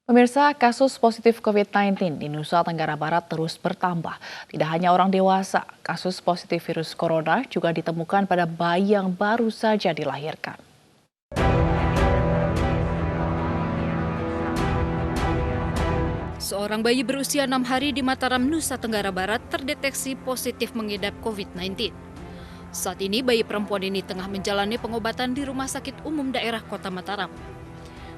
Pemirsa, kasus positif COVID-19 di Nusa Tenggara Barat terus bertambah. Tidak hanya orang dewasa, kasus positif virus corona juga ditemukan pada bayi yang baru saja dilahirkan. Seorang bayi berusia 6 hari di Mataram, Nusa Tenggara Barat terdeteksi positif mengidap COVID-19. Saat ini bayi perempuan ini tengah menjalani pengobatan di Rumah Sakit Umum Daerah Kota Mataram.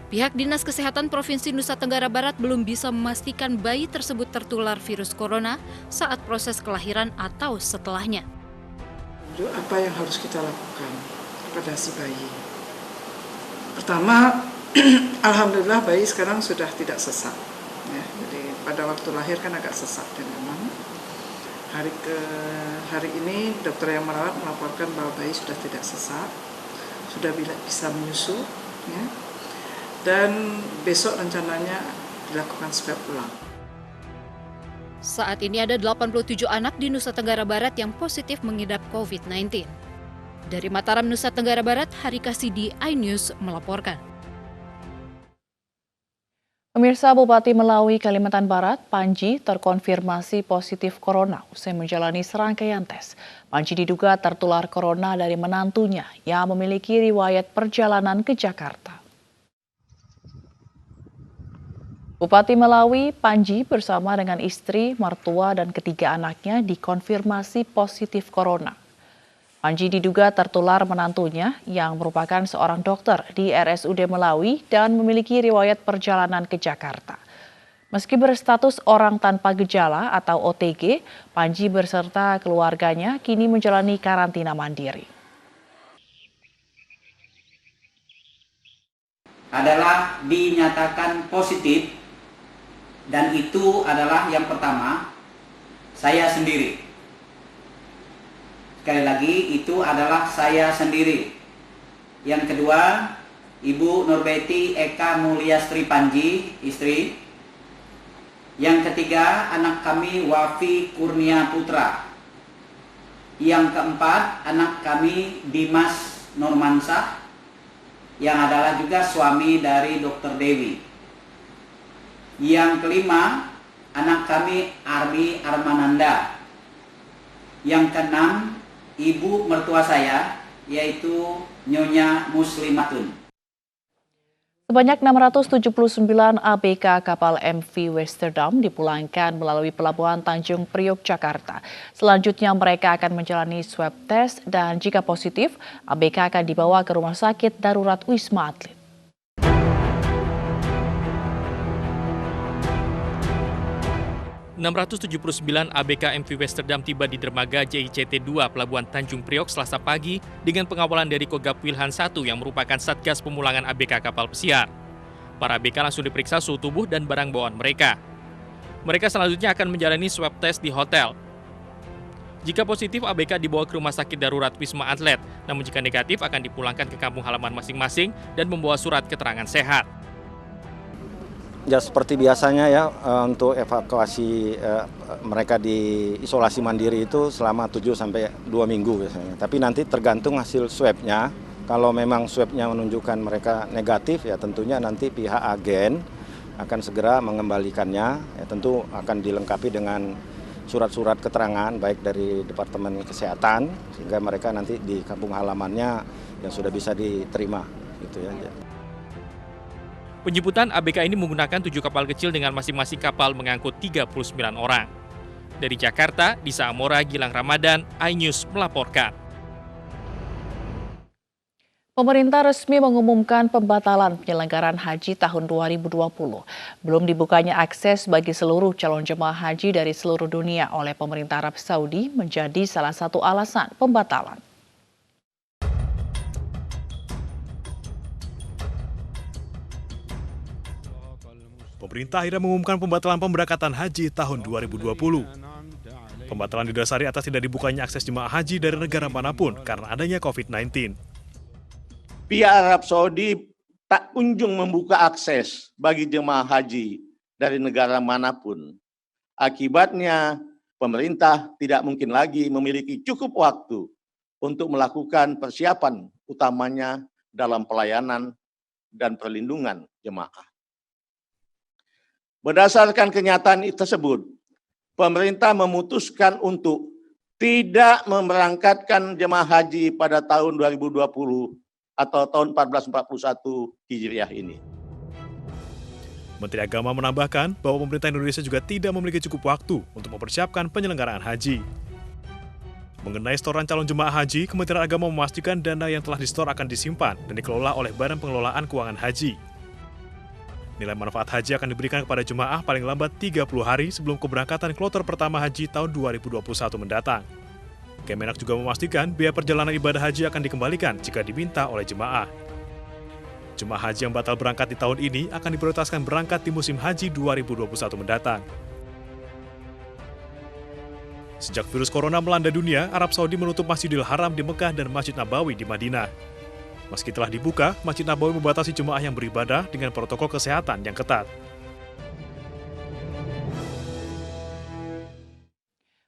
Pihak Dinas Kesehatan Provinsi Nusa Tenggara Barat belum bisa memastikan bayi tersebut tertular virus corona saat proses kelahiran atau setelahnya. Apa yang harus kita lakukan kepada si bayi? Pertama, alhamdulillah bayi sekarang sudah tidak sesak. Ya, jadi pada waktu lahir kan agak sesak dan memang hari ini dokter yang merawat melaporkan bahwa bayi sudah tidak sesak, sudah bisa menyusu, ya, dan besok rencananya dilakukan swab ulang. Saat ini ada 87 anak di Nusa Tenggara Barat yang positif mengidap COVID-19. Dari Mataram, Nusa Tenggara Barat, Hari Kasidi, iNews melaporkan. Pemirsa, Bupati Melawi, Kalimantan Barat, Panji, terkonfirmasi positif corona usai menjalani serangkaian tes. Panji diduga tertular corona dari menantunya yang memiliki riwayat perjalanan ke Jakarta. Bupati Melawi, Panji, bersama dengan istri, mertua, dan ketiga anaknya dikonfirmasi positif corona. Panji diduga tertular menantunya yang merupakan seorang dokter di RSUD Melawi dan memiliki riwayat perjalanan ke Jakarta. Meski berstatus orang tanpa gejala atau OTG, Panji beserta keluarganya kini menjalani karantina mandiri. Adalah dinyatakan positif dan itu adalah yang pertama saya sendiri. Sekali lagi itu adalah saya sendiri. Yang kedua, Ibu Nurbeti Eka Mulyastri Panji, istri. Yang ketiga, anak kami Wafi Kurnia Putra. Yang keempat, anak kami Dimas Nurmansah, yang adalah juga suami dari Dr. Dewi. Yang kelima, anak kami Ardi Armananda. Yang keenam, ibu mertua saya, yaitu Nyonya Muslimatun. Sebanyak 679 ABK kapal MV Westerdam dipulangkan melalui Pelabuhan Tanjung Priok, Jakarta. Selanjutnya mereka akan menjalani swab test dan jika positif, ABK akan dibawa ke Rumah Sakit Darurat Wisma Atlet. ABK MV Westerdam tiba di dermaga JICT-2 Pelabuhan Tanjung Priok Selasa pagi dengan pengawalan dari Kogab Wilhan 1 yang merupakan Satgas Pemulangan ABK kapal pesiar. Para ABK langsung diperiksa suhu tubuh dan barang bawaan mereka. Mereka selanjutnya akan menjalani swab test di hotel. Jika positif, ABK dibawa ke Rumah Sakit Darurat Wisma Atlet, namun jika negatif akan dipulangkan ke kampung halaman masing-masing dan membawa surat keterangan sehat. Ya seperti biasanya ya untuk evakuasi mereka di isolasi mandiri itu selama 7 sampai 2 minggu biasanya. Tapi nanti tergantung hasil swabnya. Kalau memang swabnya menunjukkan mereka negatif ya tentunya nanti pihak agen akan segera mengembalikannya. Ya, tentu akan dilengkapi dengan surat-surat keterangan baik dari Departemen Kesehatan sehingga mereka nanti di kampung halamannya yang sudah bisa diterima gitu ya. Penjemputan ABK ini menggunakan 7 kapal kecil dengan masing-masing kapal mengangkut 39 orang. Dari Jakarta, Disa Amora, Gilang Ramadan, iNews melaporkan. Pemerintah resmi mengumumkan pembatalan penyelenggaraan haji tahun 2020. Belum dibukanya akses bagi seluruh calon jemaah haji dari seluruh dunia oleh pemerintah Arab Saudi menjadi salah satu alasan pembatalan. Pemerintah akhirnya mengumumkan pembatalan pemberangkatan haji tahun 2020. Pembatalan didasari atas tidak dibukanya akses jemaah haji dari negara manapun karena adanya COVID-19. Pihak Arab Saudi tak kunjung membuka akses bagi jemaah haji dari negara manapun. Akibatnya, pemerintah tidak mungkin lagi memiliki cukup waktu untuk melakukan persiapan utamanya dalam pelayanan dan perlindungan jemaah. Berdasarkan kenyataan tersebut, pemerintah memutuskan untuk tidak memberangkatkan jemaah haji pada tahun 2020 atau tahun 1441 Hijriah ini. Menteri Agama menambahkan bahwa pemerintah Indonesia juga tidak memiliki cukup waktu untuk mempersiapkan penyelenggaraan haji. Mengenai setoran calon jemaah haji, Kementerian Agama memastikan dana yang telah disetor akan disimpan dan dikelola oleh Badan Pengelolaan Keuangan Haji. Nilai manfaat haji akan diberikan kepada jemaah paling lambat 30 hari sebelum keberangkatan kloter pertama haji tahun 2021 mendatang. Kemenak juga memastikan biaya perjalanan ibadah haji akan dikembalikan jika diminta oleh jemaah. Jemaah haji yang batal berangkat di tahun ini akan diprioritaskan berangkat di musim haji 2021 mendatang. Sejak virus corona melanda dunia, Arab Saudi menutup Masjidil Haram di Mekah dan Masjid Nabawi di Madinah. Meski telah dibuka, Masjid Nabawi membatasi jemaah yang beribadah dengan protokol kesehatan yang ketat.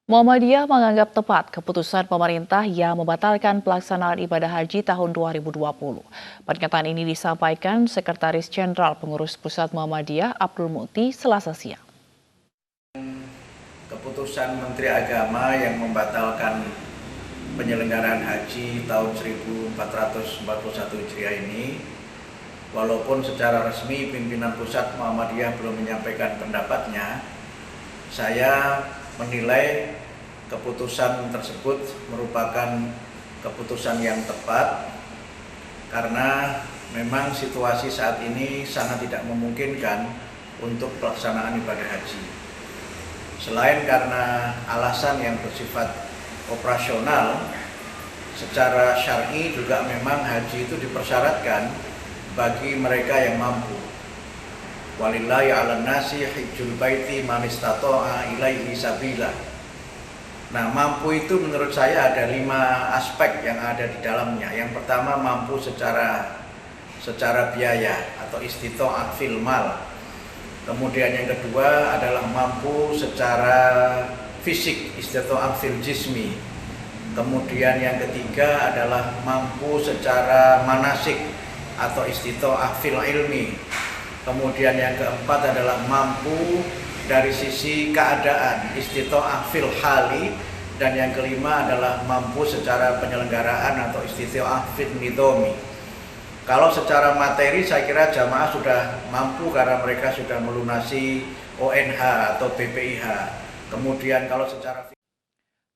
Muhammadiyah menganggap tepat keputusan pemerintah yang membatalkan pelaksanaan ibadah haji tahun 2020. Pernyataan ini disampaikan Sekretaris Jenderal Pengurus Pusat Muhammadiyah Abdul Mukti Selasa siang. Keputusan Menteri Agama yang membatalkan penyelenggaraan haji tahun 1441 Hijriah ini, walaupun secara resmi pimpinan pusat Muhammadiyah belum menyampaikan pendapatnya, saya menilai keputusan tersebut merupakan keputusan yang tepat karena memang situasi saat ini sangat tidak memungkinkan untuk pelaksanaan ibadah haji. Selain karena alasan yang bersifat operasional, secara syar'i juga memang haji itu dipersyaratkan bagi mereka yang mampu. Walillahi 'alan nasi hajjul baiti man istata'a ilaihi sabila. Nah, mampu itu menurut saya ada 5 aspek yang ada di dalamnya. Yang pertama, mampu secara biaya atau istita'at fil mal. Kemudian yang kedua adalah mampu secara fisik, istita'at fil jismi. Kemudian yang ketiga adalah mampu secara manasik atau istita'at fil ilmi. Kemudian yang keempat adalah mampu dari sisi keadaan, istita'at fil hali. Dan yang kelima adalah mampu secara penyelenggaraan atau istita'at fil nidhomi. Kalau secara materi saya kira jamaah sudah mampu karena mereka sudah melunasi ONH atau BPIH. Kemudian kalau secara...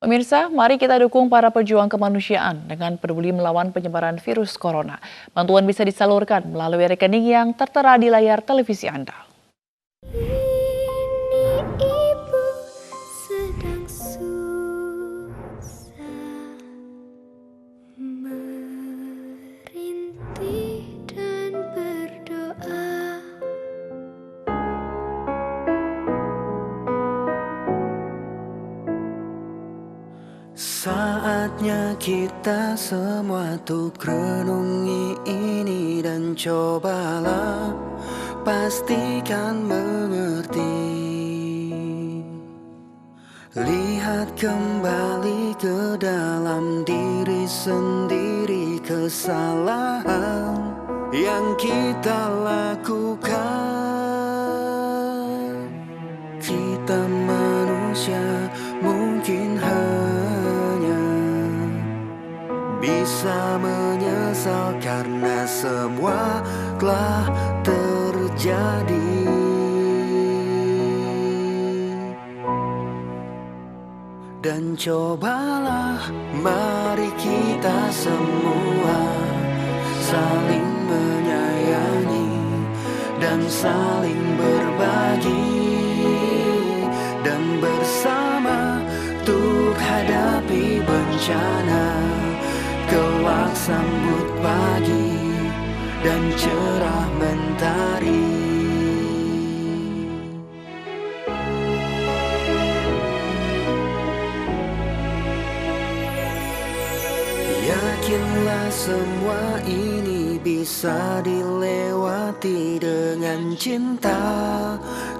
Pemirsa, mari kita dukung para pejuang kemanusiaan dengan peduli melawan penyebaran virus corona. Bantuan bisa disalurkan melalui rekening yang tertera di layar televisi Anda. Saatnya kita semua tuh renungi ini dan cobalah pastikan mengerti. Lihat kembali ke dalam diri sendiri kesalahan yang kita lakukan. Kita manusia mungkin bisa menyesal karena semua telah terjadi. Dan cobalah mari kita semua saling menyayangi dan saling berbagi dan bersama untuk hadapi bencana. Kelak sambut pagi dan cerah mentari. Yakinlah semua ini bisa dilewati dengan cinta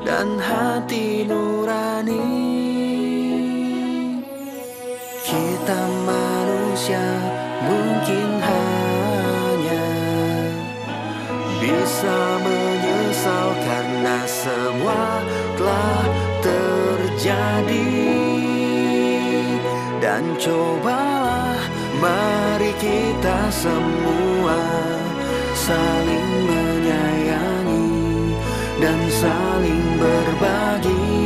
dan hati nurani. Kita manusia mungkin hanya bisa menyesal karena semua cobalah mari kita semua saling menyayangi dan saling berbagi,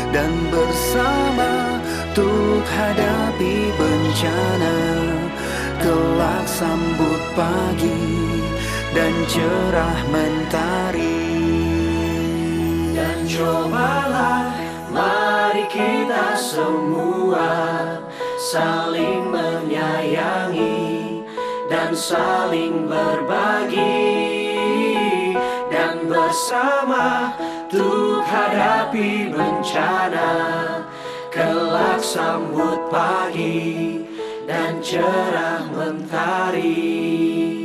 dan bersama untuk hadapi bencana, kelak sambut pagi dan cerah mentari. Dan cobalah mari kita semua saling menyayangi dan saling berbagi, dan bersama untuk hadapi bencana, kelak sambut pagi dan cerah mentari.